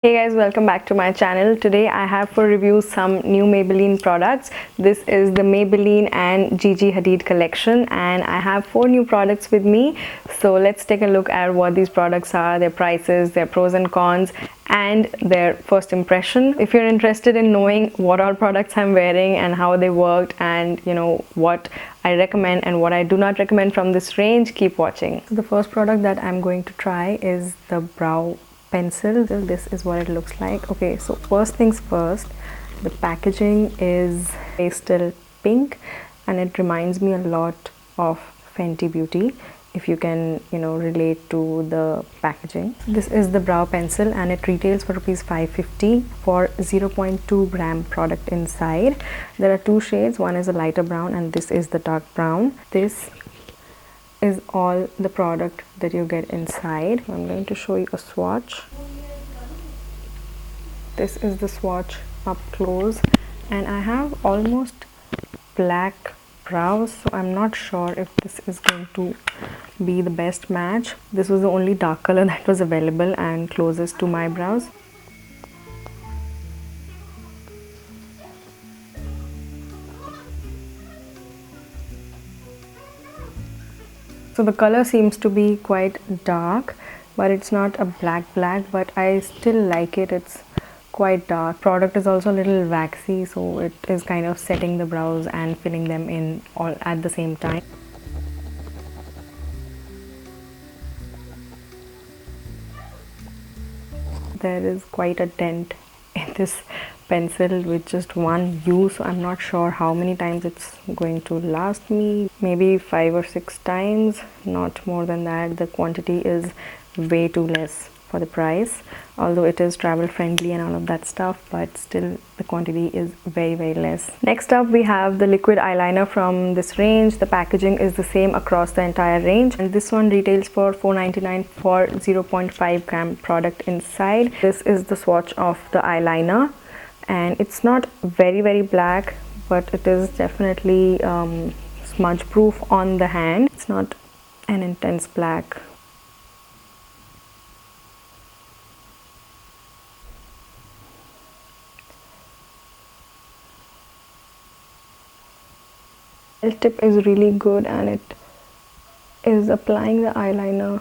Hey guys, welcome back to my channel. Today I have for review some new Maybelline products. This is the Maybelline and Gigi Hadid collection and I have 4 new products with me. So let's take a look at what these products are, their prices, their pros and cons and their first impression. If you're interested in knowing what all products I'm wearing and how they worked and what I recommend and what I do not recommend from this range, keep watching. The first product that I'm going to try is the brow pencil. This is what it looks like. Okay, so first things first, the packaging is pastel pink and it reminds me a lot of Fenty Beauty, if you can relate to the packaging. This is the brow pencil and it retails for rupees 550 for 0.2 gram product inside. There are 2 shades, one is a lighter brown and this is the dark brown. This is all the product that you get inside. I'm going to show you a swatch. This is the swatch up close and I have almost black brows, so I'm not sure if this is going to be the best match. This was the only dark color that was available and closest to my brows. So the color seems to be quite dark, but it's not a black, but I still like it. It's quite dark. Product is also a little waxy, so it is kind of setting the brows and filling them in all at the same time. There is quite a dent in this pencil with just one use, so I'm not sure how many times it's going to last me. Maybe 5 or 6 times, not more than that. The quantity is way too less for the price, although it is travel friendly and all of that stuff, but still the quantity is very less. Next up we have the liquid eyeliner from this range. The packaging is the same across the entire range and this one retails for 4.99 for 0.5 gram product inside. This is the swatch of the eyeliner and it's not very black, but it is definitely smudge proof on the hand. It's not an intense black. The tip is really good and it is applying the eyeliner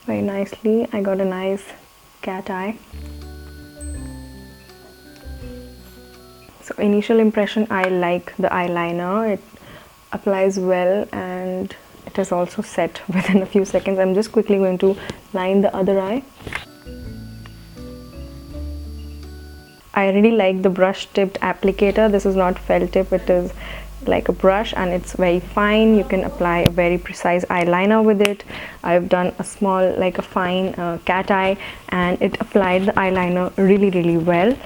very nicely. I got a nice cat eye. So initial impression, I like the eyeliner. It applies well and it is also set within a few seconds. I'm just quickly going to line the other eye. I really like the brush tipped applicator. This is not felt tip, it is like a brush and it's very fine. You can apply a very precise eyeliner with it. I've done a small, like a fine cat eye, and it applied the eyeliner really well.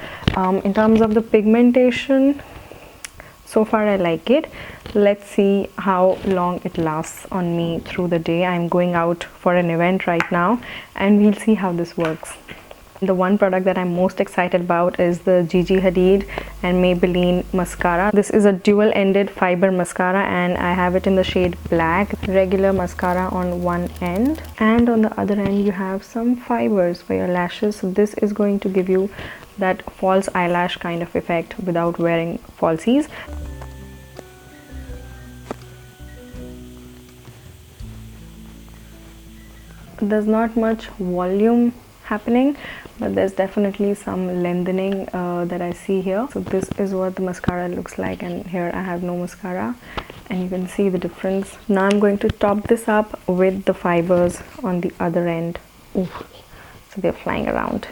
In terms of the pigmentation, so far I like it. Let's see how long it lasts on me through the day. I'm going out for an event right now and we'll see how this works. The one product that I'm most excited about is the Gigi Hadid and Maybelline mascara. This is a dual-ended fiber mascara and I have it in the shade black. Regular mascara on one end and on the other end you have some fibers for your lashes. So this is going to give you that false eyelash kind of effect without wearing falsies. There's not much volume happening, but there's definitely some lengthening that I see here. So this is what the mascara looks like and here I have no mascara and you can see the difference. Now I'm going to top this up with the fibers on the other end. Ooh, so they're flying around.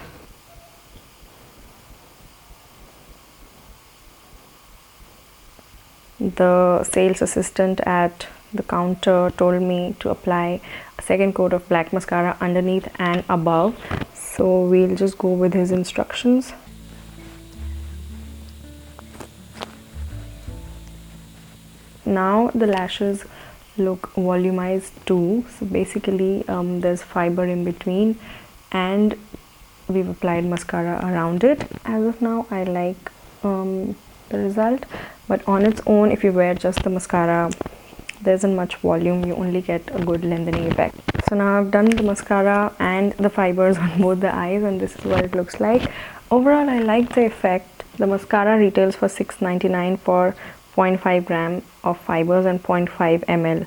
The sales assistant at the counter told me to apply a second coat of black mascara underneath and above, so we'll just go with his instructions. Now the lashes look volumized too, so basically there's fiber in between and we've applied mascara around it. As of now I like the result, but on its own, if you wear just the mascara there isn't much volume, you only get a good lengthening effect. So now I've done the mascara and the fibers on both the eyes, and this is what it looks like. Overall, I like the effect. The mascara retails for $6.99 for 0.5 gram of fibers and 0.5 ml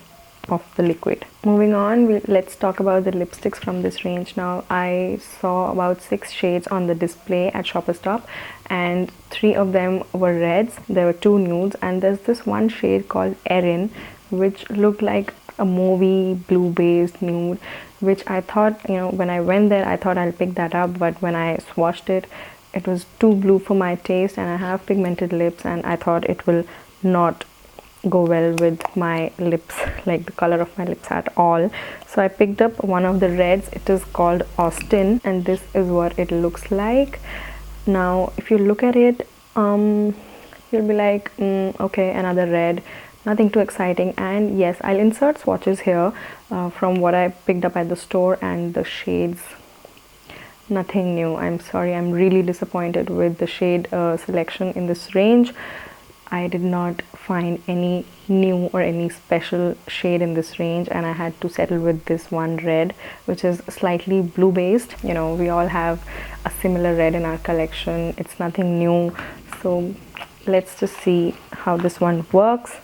of the liquid. Moving on, let's talk about the lipsticks from this range. Now, I saw about 6 shades on the display at Shoppers Stop, and 3 of them were reds. There were 2 nudes, and there's this one shade called Erin, which looked like a movie blue based nude, which I thought, when I went there, I thought I'll pick that up, but when I swatched it, it was too blue for my taste, and I have pigmented lips, and I thought it will not go well with my lips, like the color of my lips at all. So I picked up one of the reds. It is called Austin, and this is what it looks like. Now if you look at it, you'll be like, okay, another red, nothing too exciting. And yes, I'll insert swatches here from what I picked up at the store, and the shades, nothing new. I'm sorry, I'm really disappointed with the shade selection in this range. I did not find any new or any special shade in this range, and I had to settle with this one red, which is slightly blue based. We all have a similar red in our collection. It's nothing new, so let's just see how this one works.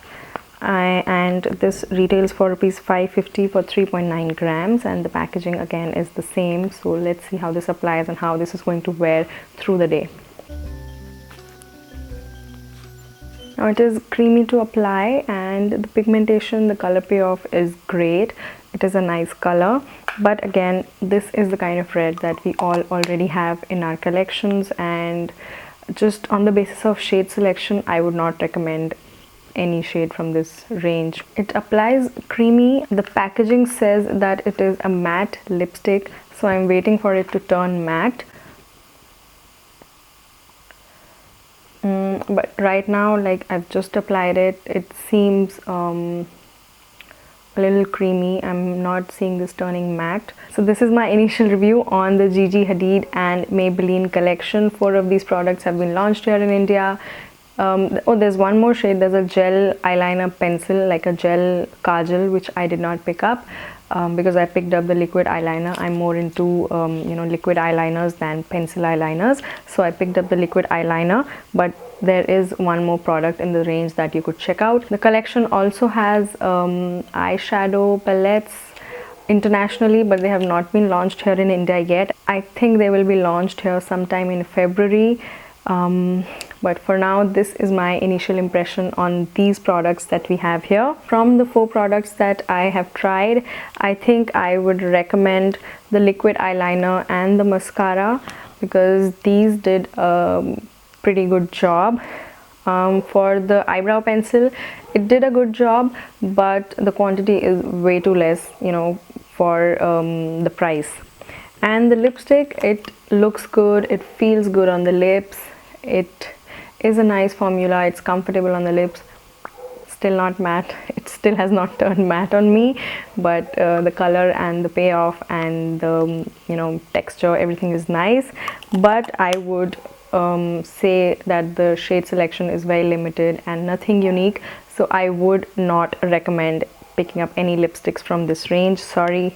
And this retails for rupees 550 for 3.9 grams, and the packaging again is the same. So let's see how this applies and how this is going to wear through the day. Now it is creamy to apply, and the pigmentation, the color payoff is great. It is a nice color, but again, this is the kind of red that we all already have in our collections, and just on the basis of shade selection, I would not recommend any shade from this range. It applies creamy. The packaging says that it is a matte lipstick, so I'm waiting for it to turn matte. But right now, like, I've just applied it, it seems a little creamy. I'm not seeing this turning matte. So this is my initial review on the Gigi Hadid and Maybelline collection. 4 of these products have been launched here in India. There's one more shade. There's a gel eyeliner pencil, like a gel kajal, which I did not pick up because I picked up the liquid eyeliner. I'm more into liquid eyeliners than pencil eyeliners, so I picked up the liquid eyeliner. But there is one more product in the range that you could check out. The collection also has eyeshadow palettes internationally, but they have not been launched here in India yet. I think they will be launched here sometime in February. But for now, this is my initial impression on these products that we have here. From the 4 products that I have tried, I think I would recommend the liquid eyeliner and the mascara, because these did a pretty good job. For the eyebrow pencil, it did a good job, but the quantity is way too less, for the price. And the lipstick, it looks good, it feels good on the lips, it is a nice formula, it's comfortable on the lips. Still not matte, it still has not turned matte on me, but the color and the payoff and the texture, everything is nice. But I would say that the shade selection is very limited and nothing unique, so I would not recommend picking up any lipsticks from this range. Sorry.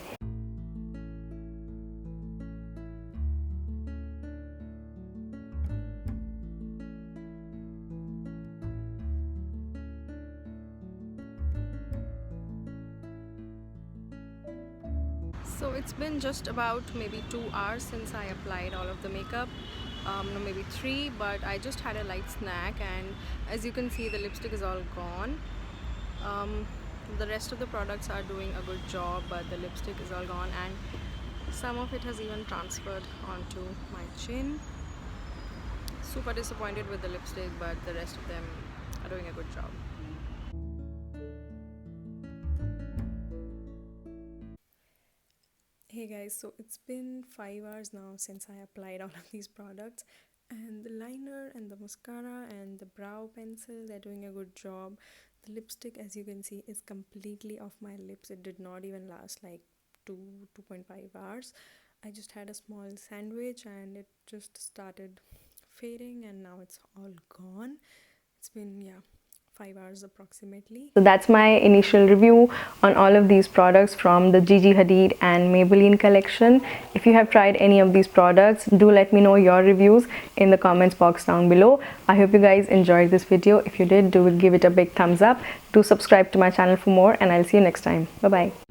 So it's been just about maybe 2 hours since I applied all of the makeup, no, maybe 3, but I just had a light snack, and as you can see, the lipstick is all gone. The rest of the products are doing a good job, but the lipstick is all gone, and some of it has even transferred onto my chin. Super disappointed with the lipstick, but the rest of them are doing a good job. Hey guys, so it's been 5 hours now since I applied all of these products, and the liner and the mascara and the brow pencil, they're doing a good job. The lipstick, as you can see, is completely off my lips. It did not even last like 2.5 hours. I just had a small sandwich and it just started fading, and now it's all gone. It's been, yeah, 5 hours approximately. So that's my initial review on all of these products from the Gigi Hadid and Maybelline collection. If you have tried any of these products, do let me know your reviews in the comments box down below. I hope you guys enjoyed this video. If you did, do give it a big thumbs up. Do subscribe to my channel for more, and I'll see you next time. Bye bye.